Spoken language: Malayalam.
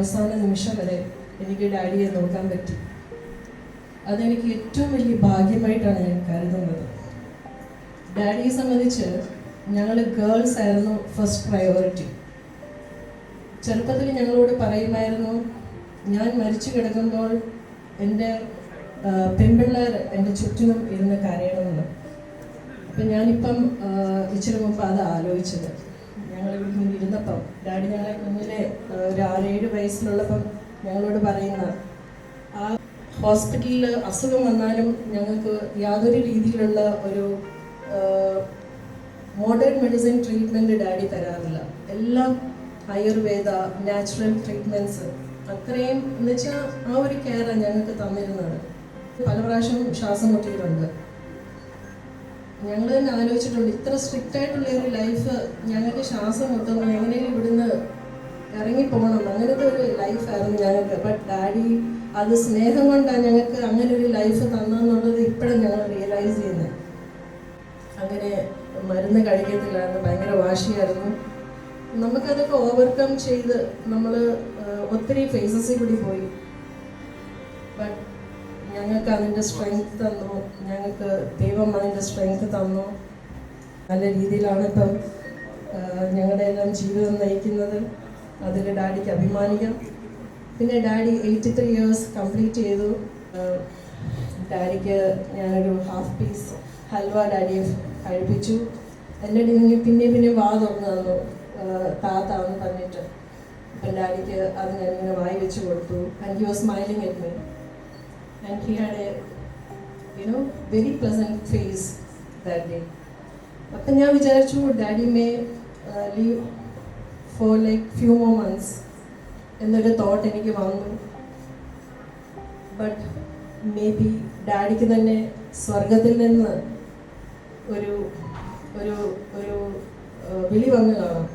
അവസാന നിമിഷം വരെ എനിക്ക് ഡാഡിയെ നോക്കാൻ പറ്റി. അതെനിക്ക് ഏറ്റവും വലിയ ഭാഗ്യമായിട്ടാണ് ഞാൻ കരുതുന്നത്. ഡാഡിയെ സംബന്ധിച്ച് ഞങ്ങൾ ഗേൾസ് ആയിരുന്നു ഫസ്റ്റ് പ്രയോറിറ്റി. ചെറുപ്പത്തിൽ ഞങ്ങളോട് പറയുമായിരുന്നു, ഞാൻ മരിച്ചു കിടക്കുമ്പോൾ എൻ്റെ പെൺപിള്ളേർ എൻ്റെ ചുറ്റിനും ഇരുന്ന് കരയണമെന്ന്. അപ്പം ഞാനിപ്പം ഇച്ചിരി മുമ്പ് അത് ആലോചിച്ചത്. ഞങ്ങൾ ഇവിടെ ഇരുന്നപ്പം ഡാഡി ഞങ്ങളെ കുഞ്ഞിലെ ഒരു 6-7 വയസ്സിലുള്ളപ്പം ഞങ്ങളോട് പറയുന്ന, ആ ഹോസ്പിറ്റലിൽ അസുഖം വന്നാലും ഞങ്ങൾക്ക് യാതൊരു രീതിയിലുള്ള ഒരു മോഡേൺ മെഡിസിൻ ട്രീറ്റ്മെൻറ്റ് ഡാഡി തരാറില്ല. എല്ലാം ആയുർവേദ, നാച്ചുറൽ ട്രീറ്റ്മെൻറ്റ്സ്, അത്രയും എന്ന് വെച്ചാൽ ആ ഒരു കെയറാണ് ഞങ്ങൾക്ക് തന്നിരുന്നത്. പല പ്രാവശ്യം ശ്വാസം മുട്ടിയിട്ടുണ്ട്. ഞങ്ങൾ തന്നെ ആലോചിച്ചിട്ടുണ്ട്, ഇത്ര സ്ട്രിക്റ്റ് ആയിട്ടുള്ള ഒരു ലൈഫ് ഞങ്ങൾക്ക് ശ്വാസം മുട്ടുന്നു, എങ്ങനെയും ഇവിടുന്ന് ഇറങ്ങിപ്പോകണം, അങ്ങനത്തെ ഒരു ലൈഫായിരുന്നു ഞങ്ങൾക്ക്. ബട്ട് ഡാഡി അത് സ്നേഹം കൊണ്ടാണ് ഞങ്ങൾക്ക് അങ്ങനെ ഒരു ലൈഫ് തന്നെന്നുള്ളത് ഇപ്പോഴും ഞങ്ങൾ റിയലൈസ് ചെയ്യുന്നത്. അങ്ങനെ മരുന്ന് കഴിക്കത്തില്ലായിരുന്നു, ഭയങ്കര വാശിയായിരുന്നു. നമുക്കതൊക്കെ ഓവർകം ചെയ്ത് നമ്മൾ ഒത്തിരി ഫേസസിൽ കൂടി പോയി. ബട്ട് ഞങ്ങൾക്ക് അതിൻ്റെ സ്ട്രെങ്ത് തന്നു, ഞങ്ങൾക്ക് ദൈവം അതിൻ്റെ സ്ട്രെങ്ത് തന്നു. നല്ല രീതിയിലാണ് ഇപ്പം ഞങ്ങളുടെ എല്ലാം ജീവിതം നയിക്കുന്നത്. അതിൽ ഡാഡിക്ക് അഭിമാനിക്കാം. പിന്നെ ഡാഡി 83 years കംപ്ലീറ്റ് ചെയ്തു. ഡാഡിക്ക് ഞാനൊരു ഹാഫ് പീസ് ഹൽവ ഡാഡിയെ കഴിപ്പിച്ചു. എന്നിട്ട് പിന്നെ വാ തുറന്നു തന്നു, താത്താന്ന് പറഞ്ഞിട്ട്. അപ്പം ഡാഡിക്ക് അത് ഞാനിങ്ങനെ വായി വെച്ച് കൊടുത്തു. And he was smiling at me and he had a very pleasant face that day. അപ്പം ഞാൻ വിചാരിച്ചു daddy may leave for like few more months എന്നൊരു തോട്ട് എനിക്ക് വന്നു. ബട്ട് മേ ബി ഡാഡിക്ക് തന്നെ സ്വർഗത്തിൽ നിന്ന് ഒരു ഒരു ഒരു വിളി വന്നു കാണാം.